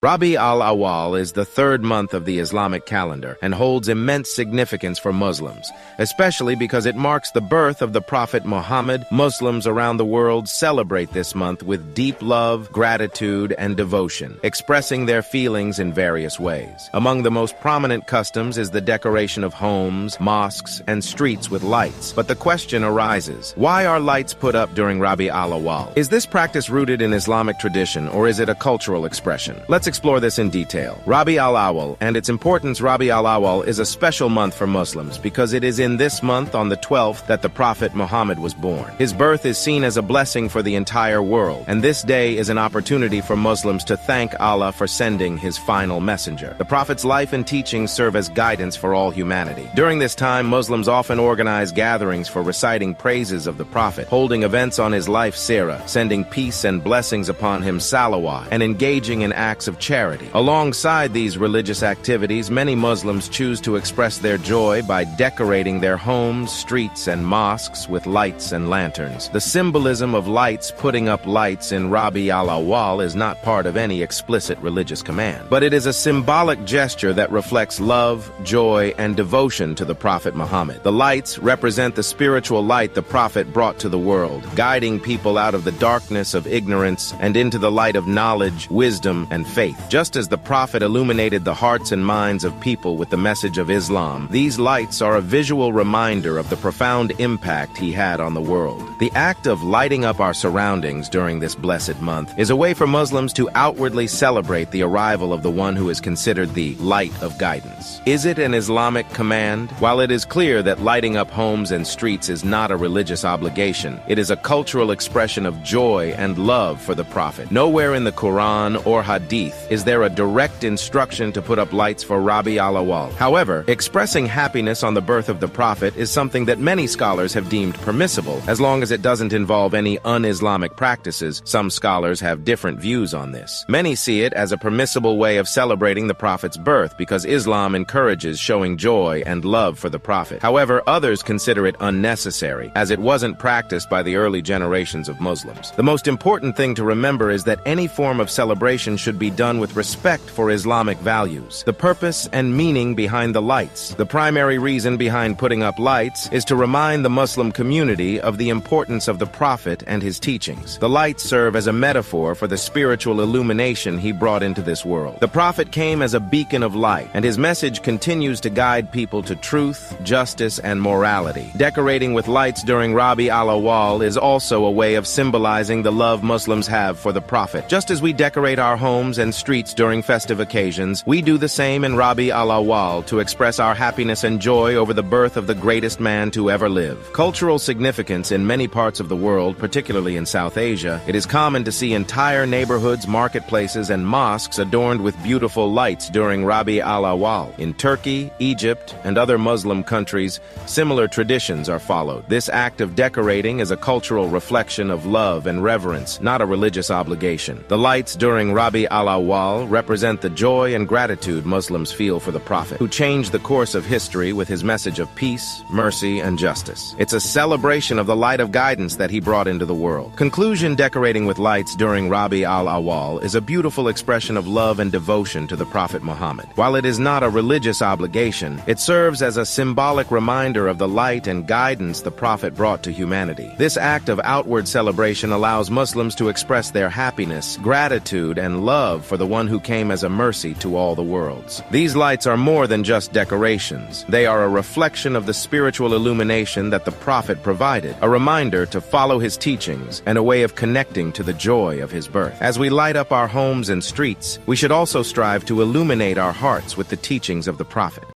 Rabi al-Awwal is the third month of the Islamic calendar and holds immense significance for Muslims, especially because it marks the birth of the Prophet Muhammad. Muslims around the world celebrate this month with deep love, gratitude, and devotion, expressing their feelings in various ways. Among the most prominent customs is the decoration of homes, mosques, and streets with lights. But the question arises, why are lights put up during Rabi al-Awwal? Is this practice rooted in Islamic tradition, or is it a cultural expression? Let's explore this in detail. Rabi al-Awwal and its importance. Rabi al-Awwal is a special month for Muslims because it is in this month, on the 12th, that the Prophet Muhammad was born. His birth is seen as a blessing for the entire world, and this day is an opportunity for Muslims to thank Allah for sending his final messenger. The Prophet's life and teachings serve as guidance for all humanity. During this time, Muslims often organize gatherings for reciting praises of the Prophet, holding events on his life sirah, sending peace and blessings upon him salawat, and engaging in acts of charity. Alongside these religious activities, many Muslims choose to express their joy by decorating their homes, streets, and mosques with lights and lanterns. The symbolism of lights, putting up lights in Rabi al-Awwal, is not part of any explicit religious command, but it is a symbolic gesture that reflects love, joy, and devotion to the Prophet Muhammad. The lights represent the spiritual light the Prophet brought to the world, guiding people out of the darkness of ignorance and into the light of knowledge, wisdom, and faith. Just as the Prophet illuminated the hearts and minds of people with the message of Islam, these lights are a visual reminder of the profound impact he had on the world. The act of lighting up our surroundings during this blessed month is a way for Muslims to outwardly celebrate the arrival of the one who is considered the light of guidance. Is it an Islamic command? While it is clear that lighting up homes and streets is not a religious obligation, it is a cultural expression of joy and love for the Prophet. Nowhere in the Quran or Hadith is there a direct instruction to put up lights for Rabi al-Awwal. However, expressing happiness on the birth of the Prophet is something that many scholars have deemed permissible, as long as it doesn't involve any un-Islamic practices. Some scholars have different views on this. Many see it as a permissible way of celebrating the Prophet's birth because Islam encourages showing joy and love for the Prophet. However, others consider it unnecessary, as it wasn't practiced by the early generations of Muslims. The most important thing to remember is that any form of celebration should be done with respect for Islamic values. The purpose and meaning behind the lights. The primary reason behind putting up lights is to remind the Muslim community of the importance of the Prophet and his teachings. The lights serve as a metaphor for the spiritual illumination he brought into this world. The Prophet came as a beacon of light, and his message continues to guide people to truth, justice, and morality. Decorating with lights during Rabi al-Awwal is also a way of symbolizing the love Muslims have for the Prophet. Just as we decorate our homes and streets during festive occasions, we do the same in Rabi al-Awwal to express our happiness and joy over the birth of the greatest man to ever live. Cultural significance. In many parts of the world, particularly in South Asia, it is common to see entire neighborhoods, marketplaces, and mosques adorned with beautiful lights during Rabi al-Awwal. In Turkey, Egypt, and other Muslim countries, similar traditions are followed. This act of decorating is a cultural reflection of love and reverence, not a religious obligation. The lights during Rabi al-Awwal represent the joy and gratitude Muslims feel for the Prophet, who changed the course of history with his message of peace, mercy, and justice. It's a celebration of the light of guidance that he brought into the world. Conclusion. Decorating with lights during Rabi al-Awwal is a beautiful expression of love and devotion to the Prophet Muhammad. While it is not a religious obligation, it serves as a symbolic reminder of the light and guidance the Prophet brought to humanity. This act of outward celebration allows Muslims to express their happiness, gratitude, and love for the one who came as a mercy to all the worlds. These lights are more than just decorations. They are a reflection of the spiritual illumination that the Prophet provided, a reminder to follow his teachings, and a way of connecting to the joy of his birth. As we light up our homes and streets, we should also strive to illuminate our hearts with the teachings of the Prophet.